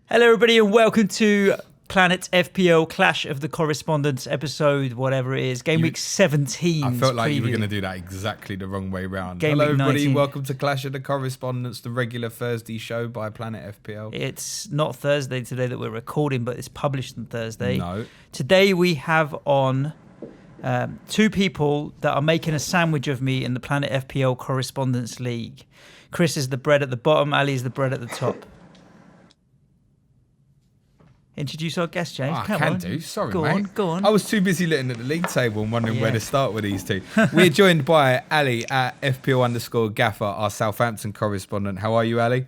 Hello, everybody, and welcome to PlanetFPL Clash of the Correspondents episode, whatever it is, game week 17. I felt like you were going to do that exactly the wrong way round. Game Hello, week everybody. 19. Welcome to Clash of the Correspondents, the regular Thursday show by PlanetFPL. It's not Thursday today that we're recording, but it's published on Thursday. No. Today we have on two people that are making a sandwich of me in the PlanetFPL Correspondence League. Chris is the bread at the bottom, Ali is the bread at the top. Introduce our guest, James. I Come can on. do. Sorry, go mate. Go on. I was too busy looking at the league table and wondering where to start with these two. We're joined by Ali at FPL_Gaffer, our Southampton correspondent. How are you, Ali?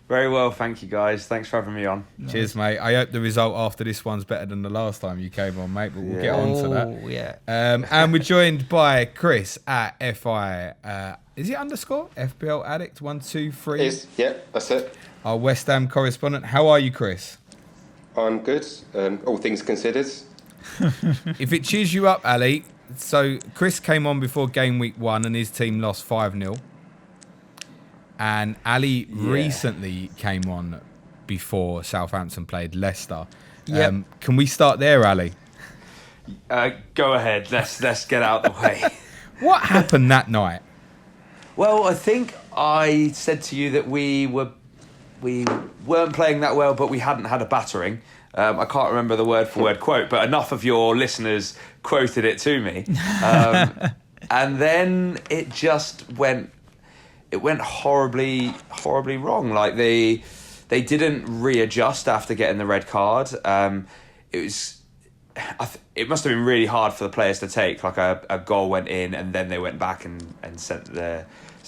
Very well, thank you, guys. Thanks for having me on. Nice. Cheers, mate. I hope the result after this one's better than the last time you came on, mate, but we'll get on to that. Oh, yeah. And we're joined by Chris at FI. Is it underscore? FPL Addict 123? Yeah, that's it. Our West Ham correspondent. How are you, Chris? I'm good, all things considered. If it cheers you up, Ali, so Chris came on before game week 1 and his team lost 5-0. And Ali recently came on before Southampton played Leicester. Yep. Can we start there, Ali? Go ahead. Let's get out of the way. What happened that night? Well, I think I said to you that we weren't playing that well, but we hadn't had a battering. I can't remember the word-for-word quote, but enough of your listeners quoted it to me. And then it just went horribly wrong. Like they didn't readjust after getting the red card. It must have been really hard for the players to take. Like a goal went in and then they went back and sent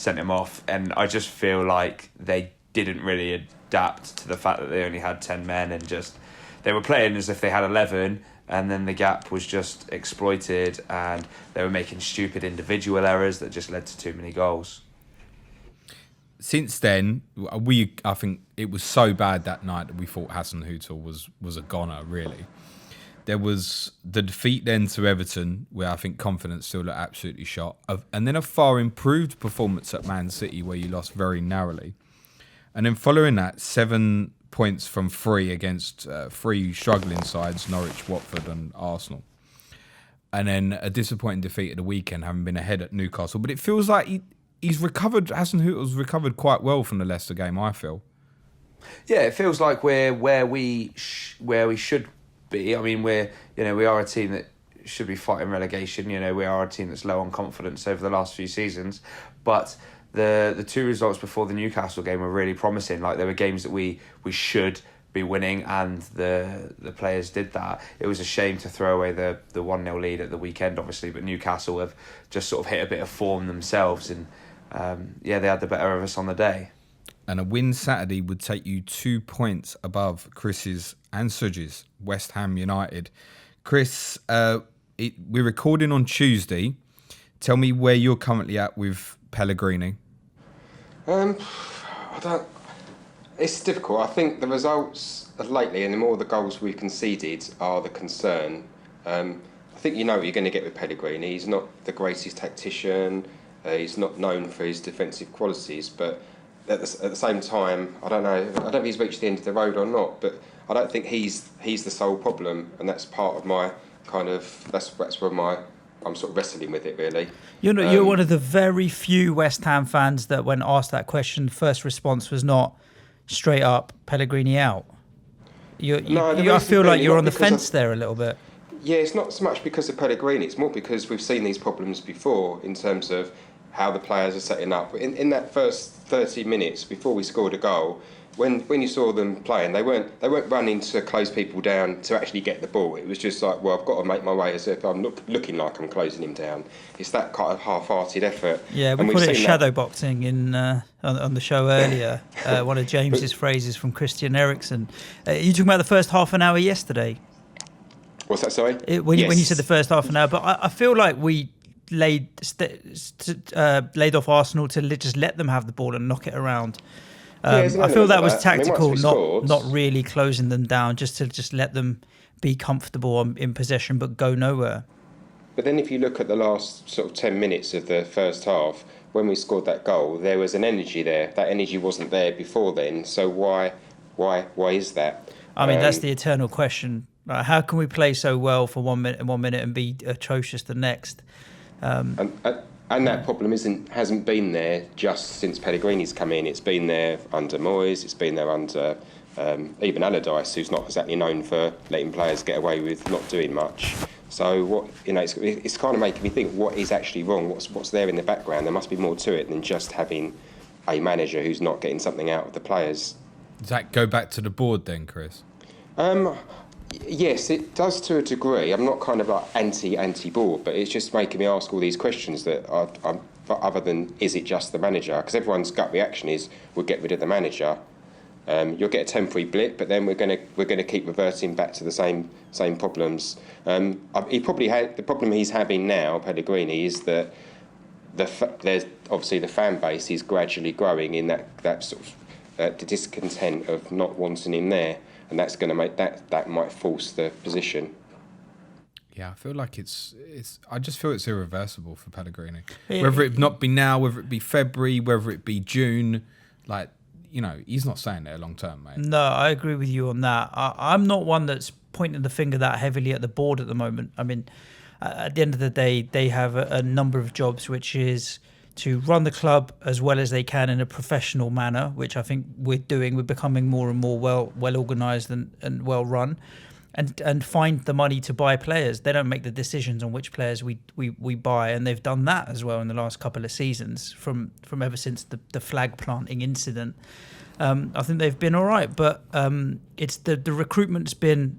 him off. And I just feel like they didn't really adapt to the fact that they only had 10 men and just they were playing as if they had 11, and then the gap was just exploited and they were making stupid individual errors that just led to too many goals. Since then, I think it was so bad that night that we thought Hasenhüttl was a goner, really. There was the defeat then to Everton, where I think confidence still looked absolutely shot, and then a far improved performance at Man City, where you lost very narrowly. And then following that, 7 points from 3 against 3 struggling sides, Norwich, Watford and Arsenal. And then a disappointing defeat at the weekend, having been ahead at Newcastle. But it feels like he's recovered, Hasenhüttl's recovered quite well from the Leicester game, I feel. Yeah, it feels like we're where we should be. I mean, we are a team that should be fighting relegation. We are a team that's low on confidence over the last few seasons. But the two results before the Newcastle game were really promising. Like, there were games that we should be winning, and the players did that. It was a shame to throw away the 1-0 lead at the weekend, obviously, but Newcastle have just sort of hit a bit of form themselves, and they had the better of us on the day. And a win Saturday would take you 2 points above Chris's and Suj's West Ham United. Chris, we're recording on Tuesday. Tell me where you're currently at with Pellegrini. It's difficult. I think the results lately and the more the goals we've conceded are the concern. I think you know what you're going to get with Pellegrini. He's not the greatest tactician. He's not known for his defensive qualities, but at the same time, I don't know. I don't know if he's reached the end of the road or not, but I don't think he's the sole problem, and that's part of my kind of that's where I'm sort of wrestling with it, really. You're one of the very few West Ham fans that, when asked that question, the first response was not straight up Pellegrini out. I feel like you're on the fence there a little bit. Yeah, it's not so much because of Pellegrini. It's more because we've seen these problems before in terms of how the players are setting up. In that first 30 minutes before we scored a goal, when you saw them playing, they weren't running to close people down to actually get the ball. It was just like, well, I've got to make my way as if I'm looking like I'm closing him down. It's that kind of half-hearted effort. Yeah, we call it shadow boxing on the show earlier. One of James's phrases from Christian Eriksen. You talking about the first half an hour yesterday? What's that, sorry? When you said the first half an hour, but I feel like we laid off Arsenal to just let them have the ball and knock it around. I feel that was tactical, not really closing them down, just to let them be comfortable in possession but go nowhere. But then if you look at the last sort of 10 minutes of the first half, when we scored that goal, there was an energy there. That energy wasn't there before then. So why Why is that? I mean, that's the eternal question. How can we play so well for 1 minute and be atrocious the next? And that problem hasn't been there just since Pellegrini's come in. It's been there under Moyes. It's been there under even Allardyce, who's not exactly known for letting players get away with not doing much. So it's kind of making me think, what is actually wrong? What's there in the background? There must be more to it than just having a manager who's not getting something out of the players. Does that go back to the board then, Chris? Yes, it does to a degree. I'm not kind of like anti-board, but it's just making me ask all these questions that are other than, is it just the manager? Because everyone's gut reaction is, we'll get rid of the manager. You'll get a temporary blip, but then we're going to keep reverting back to the same problems. He probably had the problem he's having now, Pellegrini, is that there's obviously the fan base is gradually growing in that sort of the discontent of not wanting him there. And that's going to make that might force the position. Yeah, I feel like I just feel it's irreversible for Pellegrini. Whether it not be now, whether it be February, whether it be June, he's not staying there long term, mate. No, I agree with you on that. I'm not one that's pointing the finger that heavily at the board at the moment. I mean, at the end of the day, they have a number of jobs, which is to run the club as well as they can in a professional manner, which I think we're doing. We're becoming more and more well organised and well run, and find the money to buy players. They don't make the decisions on which players we buy, and they've done that as well in the last couple of seasons from ever since the flag planting incident. I think they've been all right, but it's the recruitment's been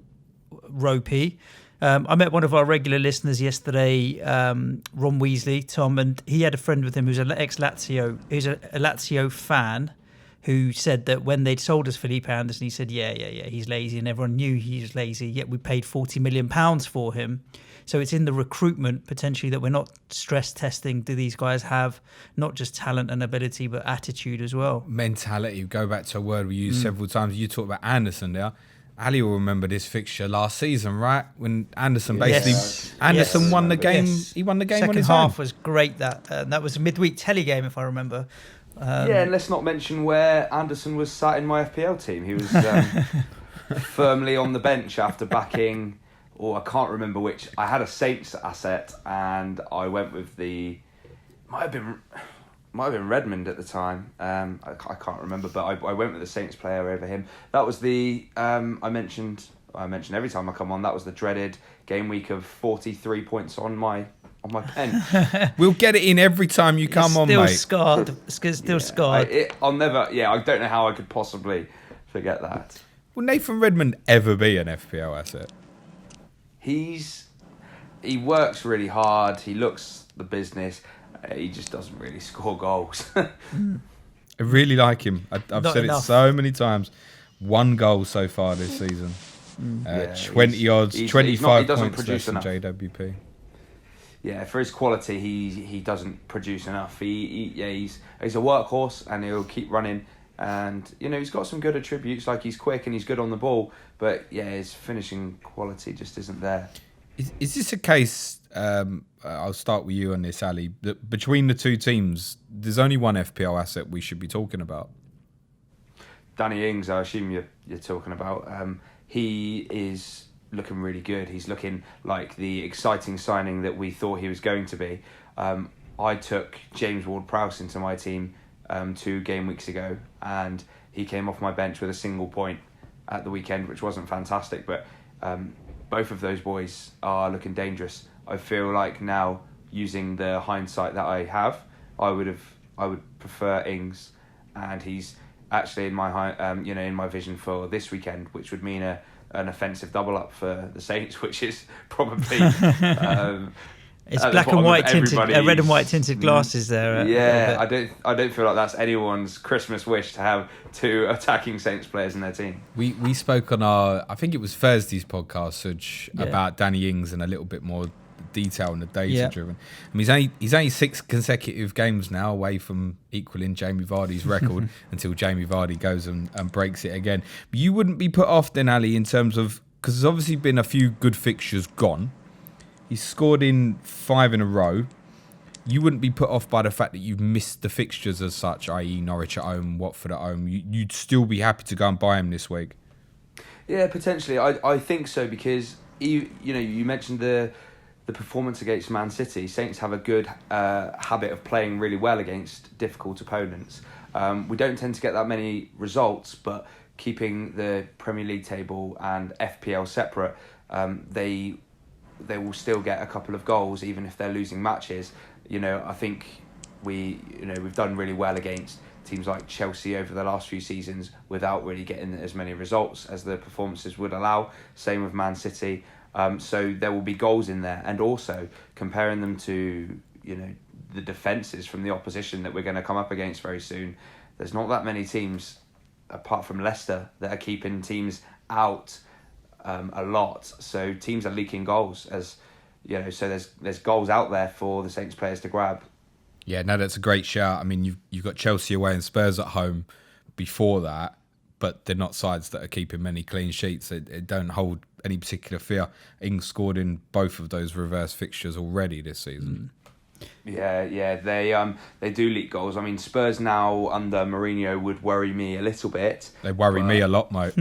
ropey. I met one of our regular listeners yesterday, Ron Weasley, Tom, and he had a friend with him who's an ex-Lazio, who's a Lazio fan, who said that when they'd sold us Felipe Anderson, he said, yeah, he's lazy, and everyone knew he was lazy, yet we paid £40 million for him. So it's in the recruitment, potentially, that we're not stress testing. Do these guys have not just talent and ability, but attitude as well? Mentality. Go back to a word we used several times. You talked about Anderson there. Ali will remember this fixture last season, right? When Anderson basically won the game. Yes. He won the game on his own. Second half was great. That was a midweek telly game, if I remember. And let's not mention where Anderson was sat in my FPL team. He was firmly on the bench after backing, or I can't remember which. I had a Saints asset, and I went with might have been Redmond at the time. I can't remember, but I went with the Saints player over him. That was the I mentioned every time I come on. That was the dreaded game week of 43 points on my pen. We'll get it in every time you come on, mate. Scarred. Still scarred. I'll never. Yeah, I don't know how I could possibly forget that. Will Nathan Redmond ever be an FPL asset? He works really hard. He looks the business. He just doesn't really score goals. I really like him. I've said it so many times. 1 goal so far this season. 20 odds, 25 points less than JWP. Yeah, for his quality, he doesn't produce enough. He's a workhorse, and he'll keep running. And he's got some good attributes, like he's quick and he's good on the ball. But his finishing quality just isn't there. Is this a case? I'll start with you on this, Ali. That between the two teams, there's only one FPL asset we should be talking about. Danny Ings, I assume you're talking about. He is looking really good. He's looking like the exciting signing that we thought he was going to be. I took James Ward-Prowse into my team 2 game weeks ago, and he came off my bench with a single point at the weekend, which wasn't fantastic, but both of those boys are looking dangerous. I feel like now, using the hindsight that I have, I would prefer Ings, and he's actually in my vision for this weekend, which would mean an offensive double up for the Saints, which is probably it's black and white tinted, red and white tinted glasses there. I don't feel like that's anyone's Christmas wish to have 2 attacking Saints players in their team. We spoke on I think it was Thursday's podcast, Suj, about Danny Ings and a little bit more detail and the data driven. I mean, he's only 6 consecutive games now away from equaling Jamie Vardy's record until Jamie Vardy goes and breaks it again. But you wouldn't be put off then, Ali, in terms of, because there's obviously been a few good fixtures gone. He's scored in 5 in a row. you wouldn't be put off by the fact that you've missed the fixtures as such, i.e. Norwich at home, Watford at home. You'd still be happy to go and buy him this week. Yeah, potentially. I think so, because you mentioned the performance against Man City. Saints have a good habit of playing really well against difficult opponents. We don't tend to get that many results, but keeping the Premier League table and FPL separate, they will still get a couple of goals even if they're losing matches. I think we've done really well against teams like Chelsea over the last few seasons without really getting as many results as the performances would allow. Same with Man City. So there will be goals in there, and also comparing them to the defences from the opposition that we're going to come up against very soon. There's not that many teams apart from Leicester that are keeping teams out a lot. So teams are leaking goals, as so there's goals out there for the Saints players to grab. Yeah, no, that's a great shout. I mean, you've got Chelsea away and Spurs at home before that, but they're not sides that are keeping many clean sheets. They don't hold any particular fear. Ings scored in both of those reverse fixtures already this season. Yeah, they do leak goals. I mean, Spurs now under Mourinho would worry me a little bit. They worry me a lot, mate.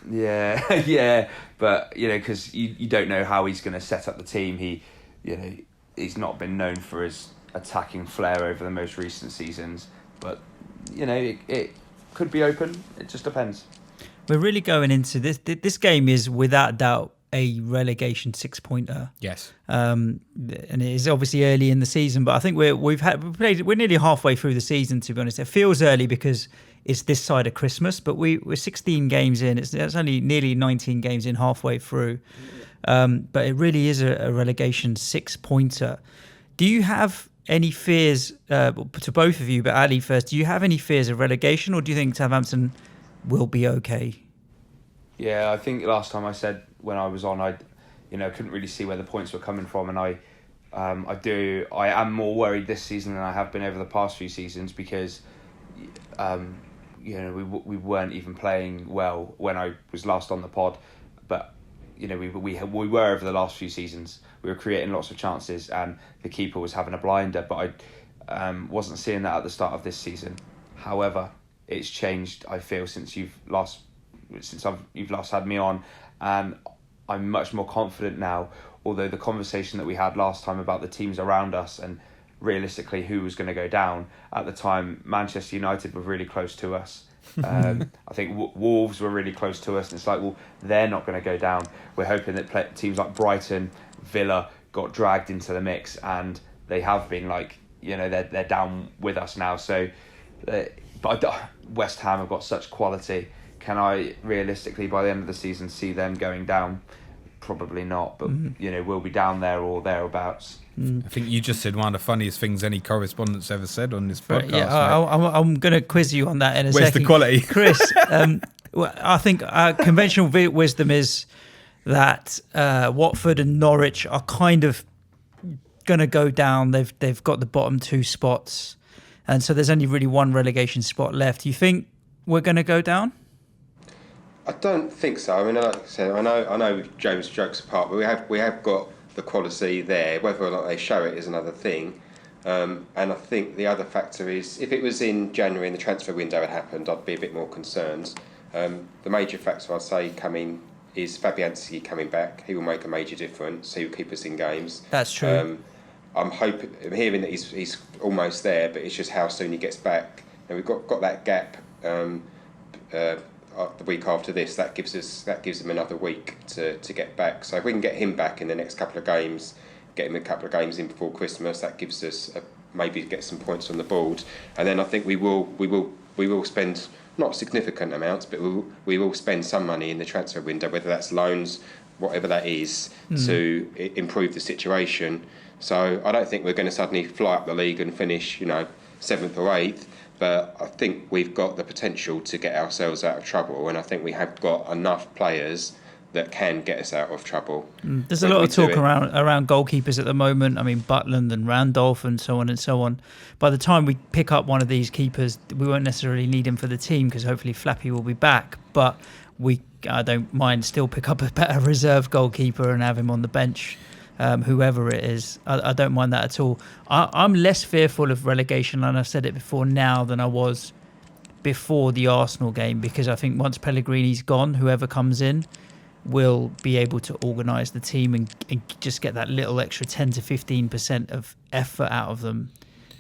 Yeah, but because you don't know how he's going to set up the team. He's not been known for his attacking flair over the most recent seasons, but it could be open. It just depends. We're really going into this. This game is without doubt a relegation 6-pointer. Yes. And it is obviously early in the season, but I think we're nearly halfway through the season, to be honest. It feels early because it's this side of Christmas, but we're 16 games in. It's only nearly 19 games in, halfway through. But it really is a relegation 6-pointer. Do you have any fears, to both of you, but Ali first, do you have any fears of relegation, or do you think Southampton will be okay? Yeah, I think last time I said when I was on, I couldn't really see where the points were coming from, and I am more worried this season than I have been over the past few seasons, because we weren't even playing well when I was last on the pod, but we were over the last few seasons. We were creating lots of chances, and the keeper was having a blinder, but I wasn't seeing that at the start of this season. However, it's changed, I feel, since you've last had me on, and I'm much more confident now. Although the conversation that we had last time about the teams around us and realistically who was going to go down at the time, Manchester United were really close to us. I think Wolves were really close to us, and it's like, well, they're not going to go down. We're hoping that teams like Brighton, Villa got dragged into the mix, and they have been they're down with us now. So, but West Ham have got such quality. Can I realistically, by the end of the season, see them going down? Probably not, but we'll be down there or thereabouts. I think you just said one of the funniest things any correspondent's ever said on this podcast. Yeah, I'm going to quiz you on that in a Where's second. the quality? Chris, I think conventional wisdom is that Watford and Norwich are kind of going to go down. They've got the bottom two spots, and so there's only really one relegation spot left. Do you think we're going to go down? I don't think so. I mean, like I said, I know James jokes apart, but we have got the quality there. Whether or not they show it is another thing. And I think the other factor is, if it was in January and the transfer window had happened, I'd be a bit more concerned. The major factor I'd say coming is Fabianski coming back. He will make a major difference. He will keep us in games. That's true. I'm hearing that he's almost there, but it's just how soon he gets back. And we've got that gap. The week after this, that gives him another week to get back. So if we can get him back in the next couple of games, get him a couple of games in before Christmas, that gives us maybe get some points on the board. And then I think we will spend not significant amounts, but we will spend some money in the transfer window, whether that's loans, whatever that is, to improve the situation. So I don't think we're going to suddenly fly up the league and finish 7th or 8th. But I think we've got the potential to get ourselves out of trouble, and I think we have got enough players that can get us out of trouble. There's a lot of talk around goalkeepers at the moment. I mean, Butland and Randolph and so on and so on. By the time we pick up one of these keepers, we won't necessarily need him for the team because hopefully Flappy will be back. But I don't mind still pick up a better reserve goalkeeper and have him on the bench whoever it is. I don't mind that at all. I'm less fearful of relegation, and I've said it before now, than I was before the Arsenal game, because I think once Pellegrini's gone, whoever comes in will be able to organise the team and just get that little extra 10 to 15% of effort out of them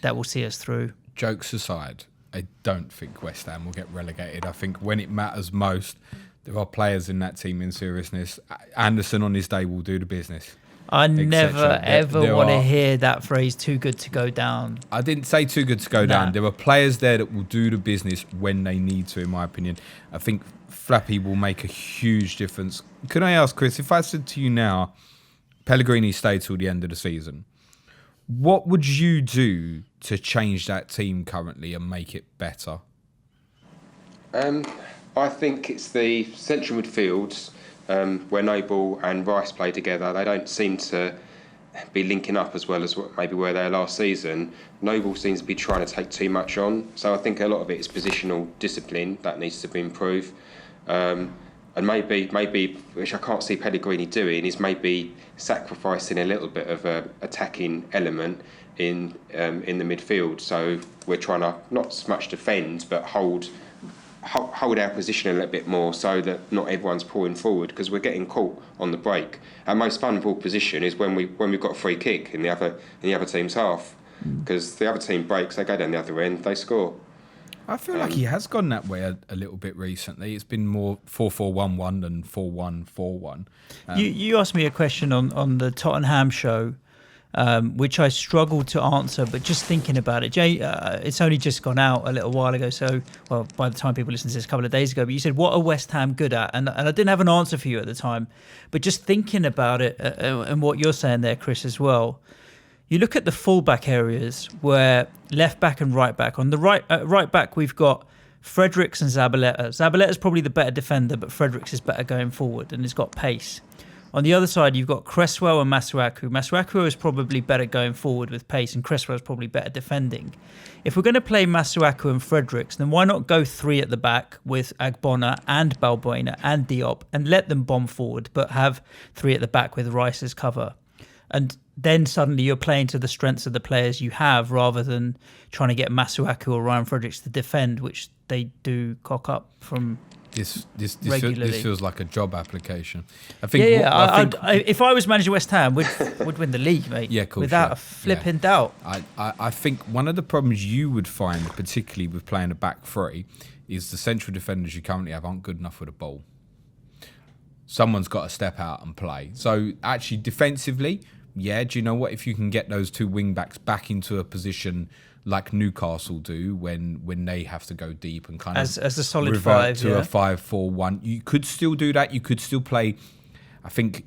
that will see us through. Jokes aside, I don't think West Ham will get relegated. I think when it matters most, there are players in that team in seriousness. Anderson on his day will do the business. I never, ever want to hear that phrase, too good to go down. I didn't say too good to go down. There are players there that will do the business when they need to, in my opinion. I think Flappy will make a huge difference. Can I ask, Chris, if I said to you now, Pellegrini stay till the end of the season, what would you do to change that team currently and make it better? I think it's the central midfields where Noble and Rice play together. They don't seem to be linking up as well as what maybe were there last season. Noble seems to be trying to take too much on. So I think a lot of it is positional discipline that needs to be improved. And maybe, which I can't see Pellegrini doing, is maybe sacrificing a little bit of a attacking element in the midfield. So we're trying to not so much defend, but hold our position a little bit more, so that not everyone's pulling forward, because we're getting caught on the break. Our most vulnerable position is when we've got a free kick in the other team's half, because the other team breaks, they go down the other end, they score. I feel like he has gone that way a little bit recently. It's been more 4-4-1-1 than 4-1-4-1. You asked me a question on the Tottenham show, which I struggled to answer, but just thinking about it, Jay, it's only just gone out a little while ago. So, well, by the time people listen to this, a couple of days ago, but you said, what are West Ham good at? And I didn't have an answer for you at the time, but just thinking about it and what you're saying there, Chris, as well. You look at the fullback areas where left back and right back. On the right back, we've got Fredericks and Zabaleta. Zabaletta's probably the better defender, but Fredericks is better going forward and has got pace. On the other side, you've got Cresswell and Masuaku. Masuaku is probably better going forward with pace, and Cresswell is probably better defending. If we're going to play Masuaku and Fredericks, then why not go three at the back with Agbona and Balbuena and Diop and let them bomb forward, but have three at the back with Rice as cover? And then suddenly you're playing to the strengths of the players you have, rather than trying to get Masuaku or Ryan Fredericks to defend, which they do cock up from regularly. This feels like a job application. I think. If I was managing West Ham, would win the league, mate. Yeah, cool. Without a flipping doubt. I think one of the problems you would find, particularly with playing a back three, is the central defenders you currently have aren't good enough with the ball. Someone's got to step out and play. So actually, defensively, do you know what? If you can get those two wing backs back into a position like Newcastle do when they have to go deep and kind of as a solid revert 5 to a 5-4-1, you could still do that. You could still play. I think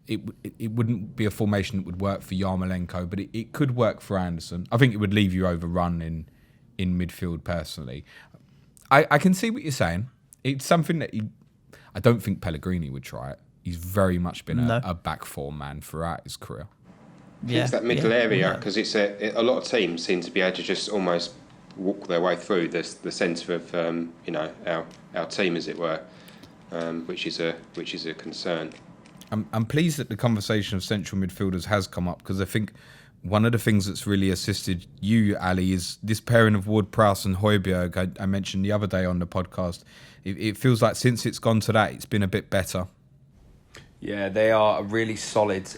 it wouldn't be a formation that would work for Yarmolenko, but it could work for Anderson. I think it would leave you overrun in midfield. Personally, I can see what you're saying. It's something that I don't think Pellegrini would try it. He's very much been a back four man throughout his career. It's that middle area, because it's a lot of teams seem to be able to just almost walk their way through the centre of our team, as it were, which is a concern. I'm pleased that the conversation of central midfielders has come up, because I think one of the things that's really assisted you, Ali, is this pairing of Ward-Prowse and Højbjerg I mentioned the other day on the podcast. It feels like since it's gone to that, it's been a bit better. Yeah, they are a really solid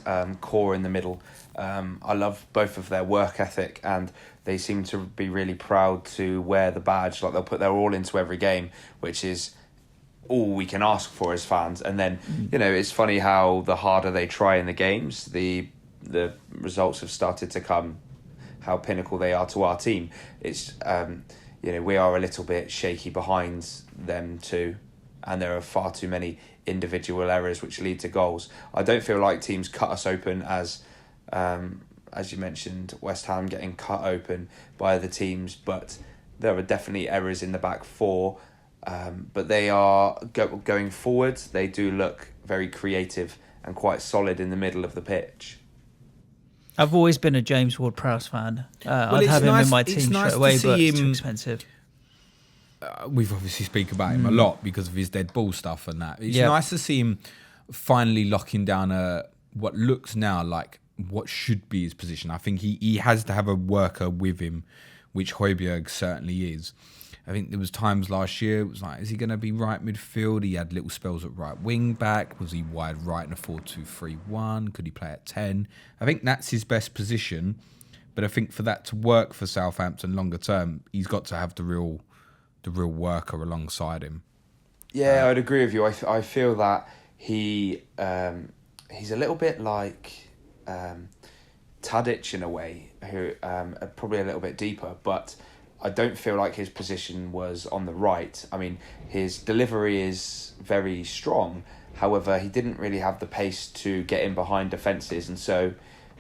core in the middle. I love both of their work ethic, and they seem to be really proud to wear the badge. Like, they'll put their all into every game, which is all we can ask for as fans. And then, it's funny how the harder they try in the games, the results have started to come, how pinnacle they are to our team. It's, we are a little bit shaky behind them too, and there are far too many individual errors which lead to goals. I don't feel like teams cut us open as you mentioned, West Ham getting cut open by other teams, but there are definitely errors in the back four. But they are going forward. They do look very creative and quite solid in the middle of the pitch. I've always been a James Ward-Prowse fan. I'd have him in my team straight away, but it's too expensive. We've obviously speak about him a lot because of his dead ball stuff and that. It's nice to see him finally locking down a what looks now like what should be his position. I think he has to have a worker with him, which Højbjerg certainly is. I think there was times last year, it was like, is he going to be right midfield? He had little spells at right wing back. Was he wide right in a 4-2-3-1? Could he play at 10? I think that's his best position. But I think for that to work for Southampton longer term, he's got to have the real worker alongside him. Yeah, I'd agree with you. I feel that he's a little bit like Tadic in a way, who probably a little bit deeper, but I don't feel like his position was on the right. I mean, his delivery is very strong. However, he didn't really have the pace to get in behind defences, and so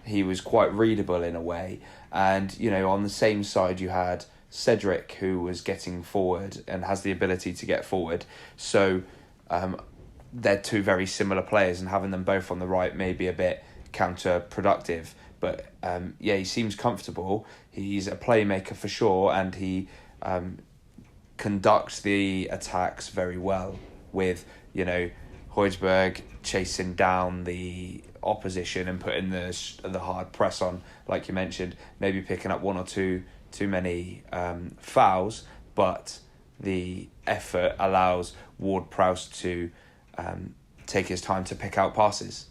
he was quite readable in a way. And, on the same side, you had Cedric, who was getting forward and has the ability to get forward. So they're two very similar players, and having them both on the right may be a bit counterproductive. But he seems comfortable. He's a playmaker for sure, and he conducts the attacks very well with, Højbjerg chasing down the opposition and putting the hard press on, like you mentioned, maybe picking up one or two too many fouls, but the effort allows Ward-Prowse to take his time to pick out passes.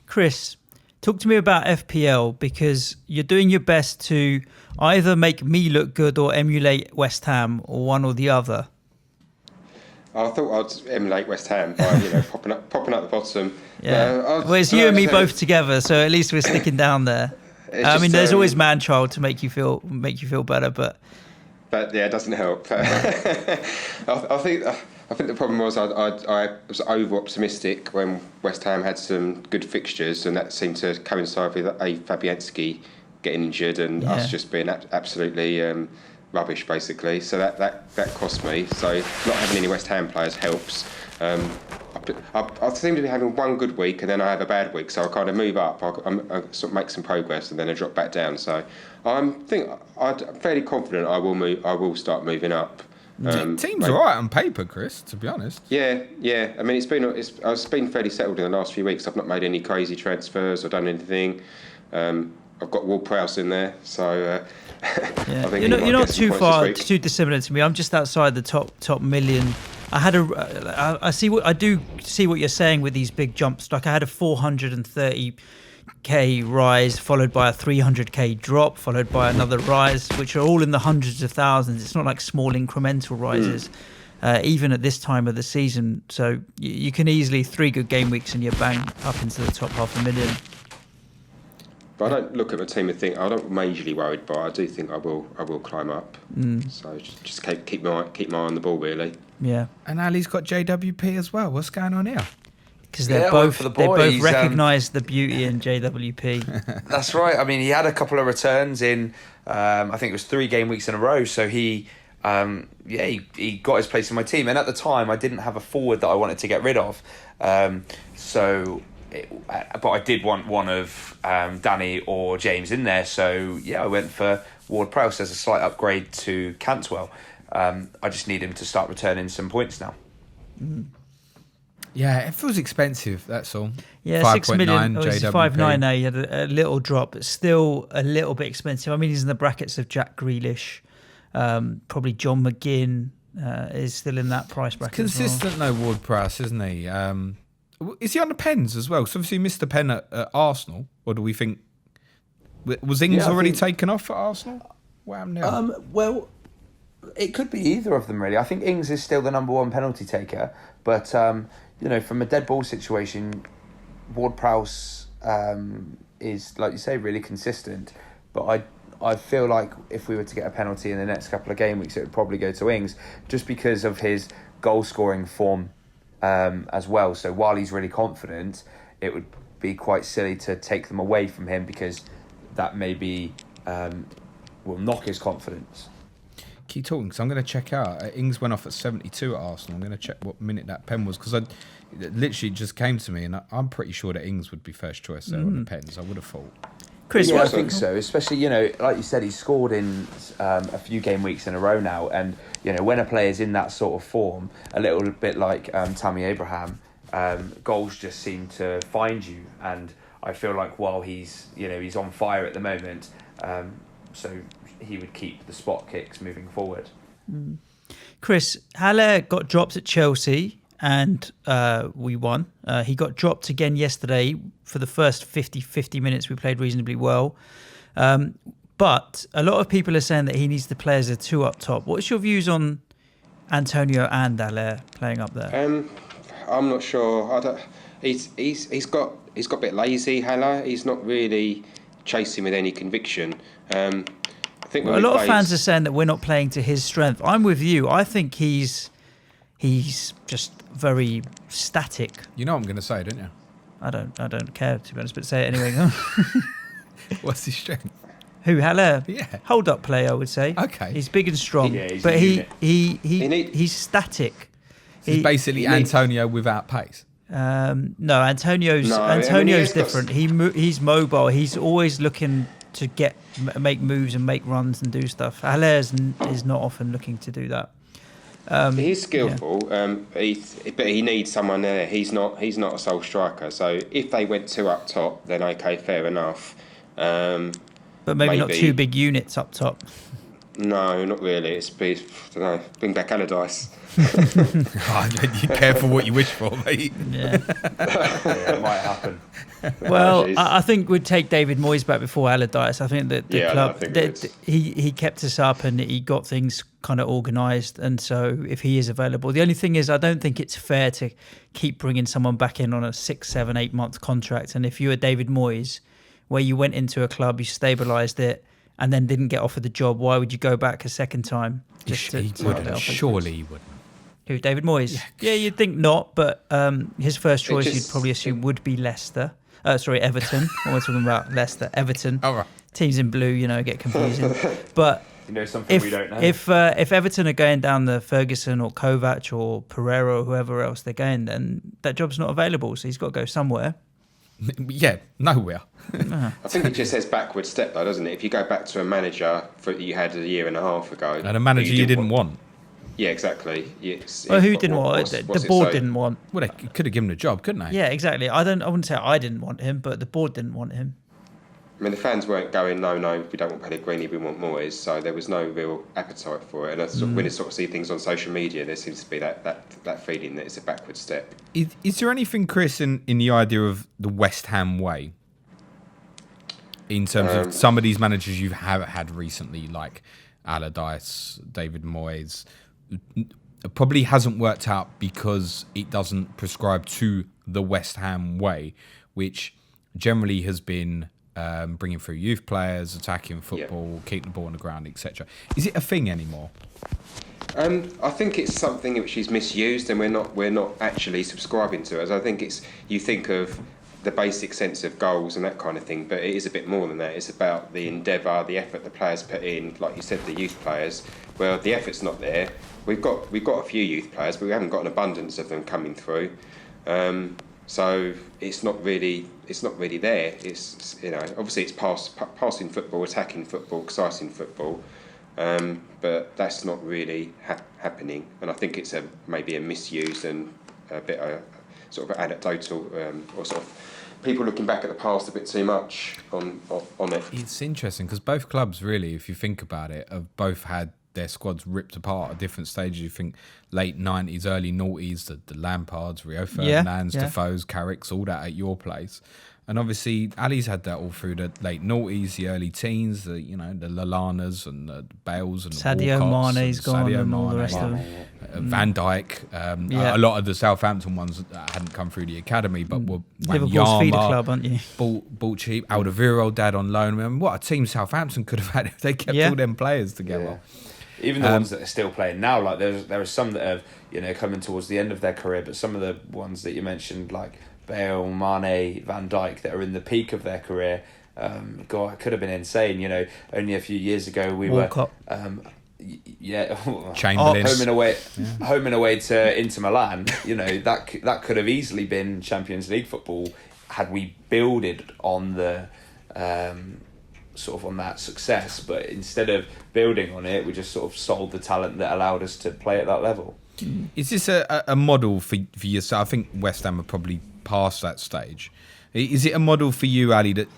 Chris, talk to me about FPL, because you're doing your best to either make me look good or emulate West Ham, or one or the other. I thought I'd emulate West Ham by popping up the bottom. Yeah, well, it's you and me both together, so at least we're sticking down there. I mean, there's always man-child to make you feel better, but yeah, it doesn't help. I think the problem was I was over optimistic when West Ham had some good fixtures, and that seemed to coincide with Fabianski getting injured and us just being absolutely rubbish, basically. So that cost me. So not having any West Ham players helps. I seem to be having one good week and then I have a bad week, so I kind of move up. I sort of make some progress and then I drop back down. So I'm fairly confident I will start moving up. Team's all right on paper, Chris, to be honest. Yeah. I mean, it's been fairly settled in the last few weeks. I've not made any crazy transfers or done anything. I've got Ward-Prowse in there, so I think you're not too dissimilar to me. I'm just outside the top million. I do see what you're saying with these big jumps. Like I had a 430k rise, followed by a 300k drop, followed by another rise, which are all in the hundreds of thousands. It's not like small incremental rises, even at this time of the season. So you can easily 3 good game weeks and you're bang up into the top 500,000. But I don't look at the team and think I'm not majorly worried, but I do think I will climb up. So just keep my eye on the ball, really. Yeah. And Ali's got JWP as well. What's going on here? Because they both recognise the beauty in JWP. That's right. I mean, he had a couple of returns in, I think it was 3 game weeks in a row. So he got his place in my team. And at the time, I didn't have a forward that I wanted to get rid of. But I did want one of Danny or James in there. So, I went for Ward-Prowse as a slight upgrade to Cantwell. I just need him to start returning some points now. Yeah, it feels expensive, that's all. Yeah, 6 million. It's 5.9 now. He had a little drop, but still a little bit expensive. I mean, he's in the brackets of Jack Grealish. Probably John McGinn is still in that price bracket. It's consistent, though, Ward-Prowse, isn't he? Is he on the pens as well? So obviously he missed the pen at Arsenal. Or do we think... Was Ings already taken off at Arsenal? What happened now? Well, it could be either of them, really. I think Ings is still the number 1 penalty taker. But, from a dead ball situation, Ward-Prowse is, like you say, really consistent. But I feel like if we were to get a penalty in the next couple of game weeks, it would probably go to Ings, just because of his goal-scoring form as well. So while he's really confident, it would be quite silly to take them away from him, because that maybe will knock his confidence. Keep talking, because I'm going to check out. Ings went off at 72 at Arsenal. I'm going to check what minute that pen was, because it literally just came to me, and I'm pretty sure that Ings would be first choice there on the pens. I would have thought. Chris, I think so. Especially, like you said, he's scored in a few game weeks in a row now, and when a player's in that sort of form, a little bit like Tammy Abraham, goals just seem to find you. And I feel like while he's on fire at the moment, so he would keep the spot kicks moving forward. Chris, Haller got dropped at Chelsea and we won. He got dropped again yesterday. For the first 50 minutes, we played reasonably well. But a lot of people are saying that he needs to play as a 2 up top. What's your views on Antonio and Haller playing up there? I'm not sure. He's got a bit lazy, Haller. He's not really chasing with any conviction. I think a lot of fans are saying that we're not playing to his strength. I'm with you. I think he's just very static. You know what I'm going to say, don't you? I don't care, to be honest, but say it anyway. What's his strength? Who, Haller? Yeah. Hold up play, I would say. Okay. He's big and strong, but he's static. He's basically Antonio without pace. No, Antonio's different. He's mobile. He's always looking to make moves and make runs and do stuff. Haller is not often looking to do that. He's skillful, but he needs someone there. He's not a sole striker. So if they went 2 up top, then okay, fair enough. But maybe not 2 big units up top. No, not really. I don't know. Bring back Allardyce. Be careful what you wish for, mate. Yeah, it might happen. Well, I think we'd take David Moyes back before Allardyce. I think that the club, he kept us up and he got things kind of organised. And so if he is available, the only thing is I don't think it's fair to keep bringing someone back in on a 6, 7, 8 month contract. And if you were David Moyes, where you went into a club, you stabilised it, and then didn't get offered the job, why would you go back a second time? Surely he wouldn't. Who, David Moyes? Yeah, you'd think not, but his first choice you'd probably assume would be Leicester. Everton. What am I talking about? Leicester, Everton. Oh, right. Teams in blue, get confusing. But something we don't know. If Everton are going down the Ferguson or Kovac or Pereira or whoever else they're going, then that job's not available, so he's got to go somewhere. Yeah, nowhere. I think it just says backward step, though, doesn't it? If you go back to a manager that you had a year and a half ago, and a manager you didn't want. Yeah, exactly. Who didn't want? The board didn't want. Well, they could have given him a job, couldn't they? Yeah, exactly. I wouldn't say I didn't want him, but the board didn't want him. I mean, the fans weren't going, no, we don't want Pellegrini, we want Moyes. So there was no real appetite for it. And when you sort of see things on social media, there seems to be that feeling that it's a backward step. Is there anything, Chris, in the idea of the West Ham way, in terms of some of these managers you have had recently, like Allardyce, David Moyes, probably hasn't worked out because it doesn't prescribe to the West Ham way, which generally has been bringing through youth players, attacking football, keep the ball on the ground, etc. Is it a thing anymore? I think it's something which is misused, and we're not actually subscribing to it. As I think you think of the basic sense of goals and that kind of thing, but it is a bit more than that. It's about the endeavour, the effort the players put in, like you said, the youth players. Well, the effort's not there. We've got a few youth players, but we haven't got an abundance of them coming through. So it's not really there. It's obviously it's passing football, attacking football, exciting football, but that's not really happening. And I think it's maybe a misuse and a bit sort of anecdotal or sort of people looking back at the past a bit too much on it. It's interesting because both clubs, really, if you think about it, have both had their squads ripped apart at different stages. You think late 90s, early noughties, the Lampards, Rio Ferdinands, Defoes, Carricks, all that at your place. And obviously, Ali's had that all through the late noughties, the early teens, the Lallanas and the Bales and the Sadio Mane's gone and all the rest of them. Van Dijk. A lot of the Southampton ones that hadn't come through the academy, but were Liverpool's feeder club, aren't you? Bought cheap. Alderweireld dad on loan. I mean, what a team Southampton could have had if they kept all them players together. Yeah. Even the ones that are still playing now, like there are some that have coming towards the end of their career, but some of the ones that you mentioned, like Bale, Mane, Van Dijk, that are in the peak of their career, God, it could have been insane. Only a few years ago we Walcott. were, Chamberlain, home and away to Inter Milan. That could have easily been Champions League football had we builded on the sort of on that success. But instead of building on it, we just sort of sold the talent that allowed us to play at that level. Is this a model for yourself? I think West Ham are probably past that stage. Is it a model for you, Ali, that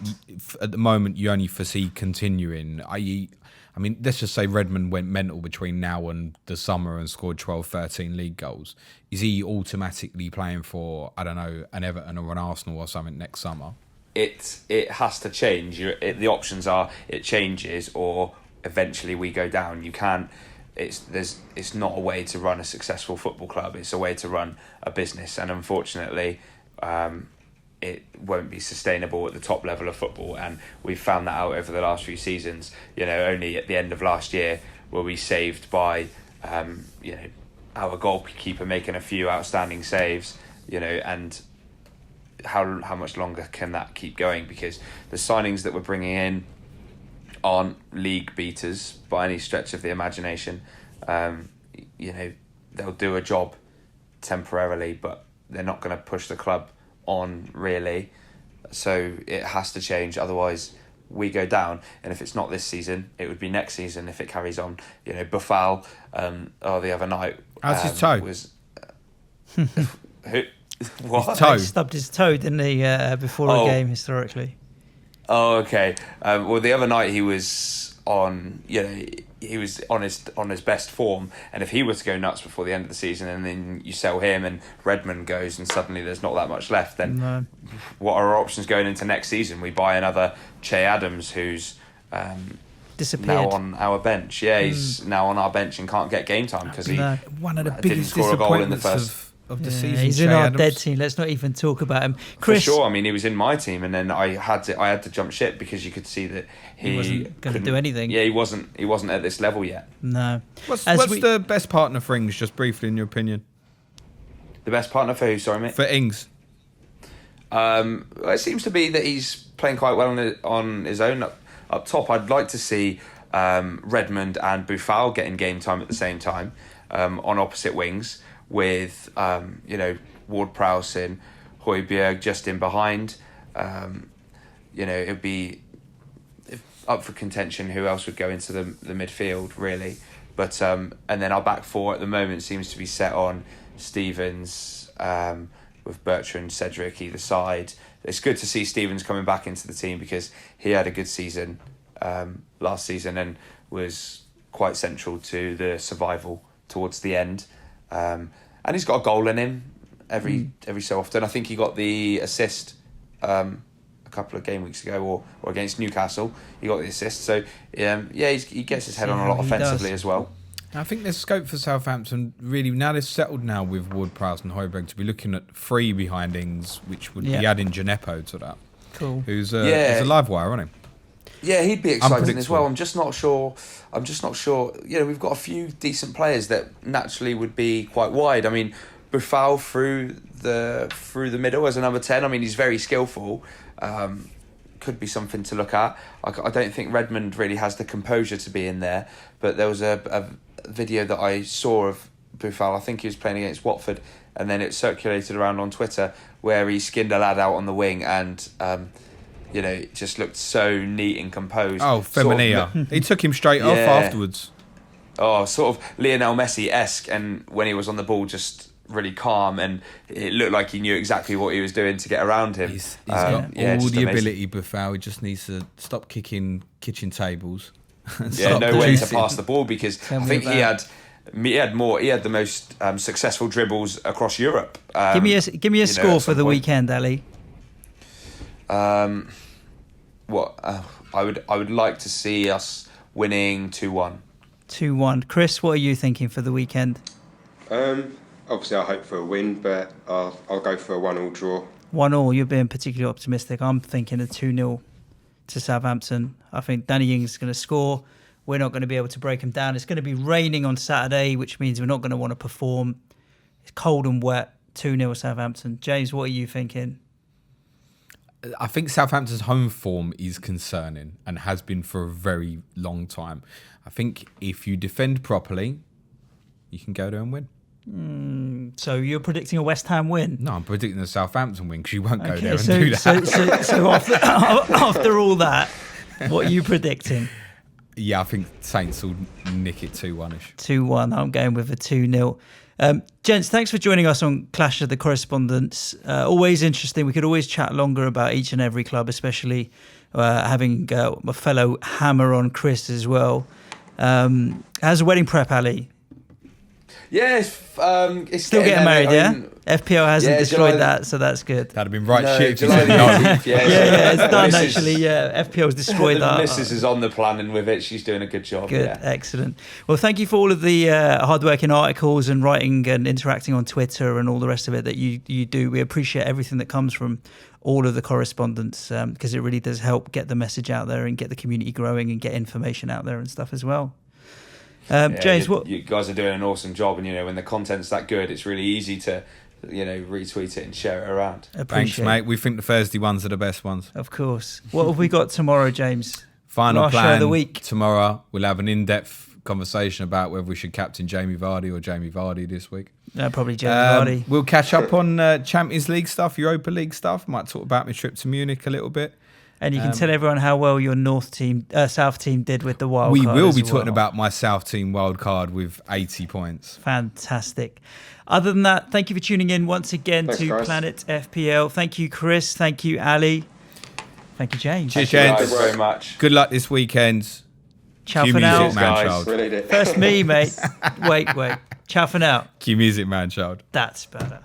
at the moment you only foresee continuing? I mean, let's just say Redmond went mental between now and the summer and scored 12, 13 league goals. Is he automatically playing for, I don't know, an Everton or an Arsenal or something next summer? It has to change. The options are it changes or eventually we go down. You can't. It's not a way to run a successful football club. It's a way to run a business, and unfortunately, it won't be sustainable at the top level of football. And we've found that out over the last few seasons. Only at the end of last year were we saved by our goalkeeper making a few outstanding saves. And how much longer can that keep going? Because the signings that we're bringing in aren't league beaters by any stretch of the imagination. They'll do a job temporarily, but they're not going to push the club on really. So it has to change, otherwise we go down. And if it's not this season, it would be next season if it carries on. Buffal, the other night, how's his toe? What? His toe. He stubbed his toe, didn't he, before a game historically? Oh, okay. Well, the other night he was on. He was on his best form, and if he was to go nuts before the end of the season, and then you sell him, and Redmond goes, and suddenly there's not that much left, then what are our options going into next season? We buy another Che Adams, who's disappeared. Now on our bench. Yeah, he's now on our bench and can't get game time because he one of the didn't biggest score a goal in the disappointments first. of the season. He's in our dead team. Let's not even talk about him. Chris, for sure. I mean, he was in my team, and then I had to jump ship because you could see that he wasn't going to do anything. Yeah, he wasn't at this level yet. No. What's the best partner for Ings? Just briefly, in your opinion. The best partner for who? Sorry, mate. For Ings. It seems to be that he's playing quite well on his own up top. I'd like to see Redmond and Buffal getting game time at the same time on opposite wings with Ward-Prowse and Højbjerg just in behind. It'd be up for contention. Who else would go into the midfield really? But and then our back four at the moment seems to be set on Stevens with Bertrand, Cedric either side. It's good to see Stevens coming back into the team because he had a good season last season and was quite central to the survival towards the end. And he's got a goal in him every so often. I think he got the assist a couple of game weeks ago or against Newcastle. He got the assist. So, he gets his head on a lot offensively as well. I think there's scope for Southampton, really, now they're settled now with Ward-Prowse and Højbjerg, to be looking at three behind Ings, which would be adding Djenepo to that. Cool. Who's a live wire, isn't he? Yeah, he'd be exciting as well. I'm just not sure. We've got a few decent players that naturally would be quite wide. I mean, Buffal through the middle as a number 10. I mean, he's very skillful. Could be something to look at. I don't think Redmond really has the composure to be in there. But there was a video that I saw of Buffal. I think he was playing against Watford, and then it circulated around on Twitter where he skinned a lad out on the wing and. It just looked so neat and composed. Oh, Feminina. He took him straight off afterwards. Oh, sort of Lionel Messi-esque, and when he was on the ball, just really calm, and it looked like he knew exactly what he was doing to get around him. He's got all the ability, Buffal. He just needs to stop kicking kitchen tables. No way to pass the ball because I think he had the most successful dribbles across Europe. Give me a score for the weekend, Ali. I would like to see us winning 2-1. 2-1. Chris, what are you thinking for the weekend? Obviously, I hope for a win, but I'll go for a 1-1 draw. 1-1. You're being particularly optimistic. I'm thinking a 2-0 to Southampton. I think Danny Ings is going to score. We're not going to be able to break him down. It's going to be raining on Saturday, which means we're not going to want to perform. It's cold and wet. 2-0 Southampton. James, what are you thinking? I think Southampton's home form is concerning and has been for a very long time. I think if you defend properly, you can go there and win. So you're predicting a West Ham win? No, I'm predicting a Southampton win because you won't go there and do that. So after all that, what are you predicting? Yeah, I think Saints will nick it 2-1-ish. 2-1. I'm going with a 2-0. Gents, thanks for joining us on Clash of the Correspondents. Always interesting. We could always chat longer about each and every club, especially having a fellow hammer on Chris as well. How's the wedding prep, Ali? Yeah, it's still getting married, yeah? FPL hasn't destroyed that, so that's good. That'd have been right shit if you July said no. 19th, yeah, it's done actually. Yeah, FPL's destroyed that. The missus is on the planning with it. She's doing a good job. Good, excellent. Well, thank you for all of the hard-working articles and writing and interacting on Twitter and all the rest of it that you do. We appreciate everything that comes from all of the correspondents because it really does help get the message out there and get the community growing and get information out there and stuff as well. James, what you guys are doing an awesome job, and when the content's that good, it's really easy to retweet it and share it around. Thanks, mate. We think the Thursday ones are the best ones. Of course. What have we got tomorrow, James? Final Last plan show of the week. Tomorrow we'll have an in-depth conversation about whether we should captain Jamie Vardy or Jamie Vardy this week. Probably Jamie Vardy. We'll catch up on Champions League stuff, Europa League stuff. Might talk about my trip to Munich a little bit. And you can tell everyone how well your South team did with the wild card. We will be talking about my South team wild card with 80 points. Fantastic. Other than that, thank you for tuning in once again to guys. Planet FPL. Thank you, Chris. Thank you, Ali. Thank you, James. Cheers, Thank you gents. guys very much. Good luck this weekend. Ciao Cue for music, now. man, Guys. child. Really did. First me, mate. Wait. Ciao for now. Cue music, man, child. That's better.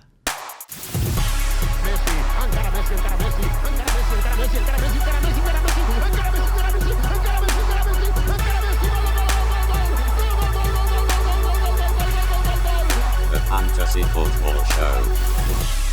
The Fantasy Football Show.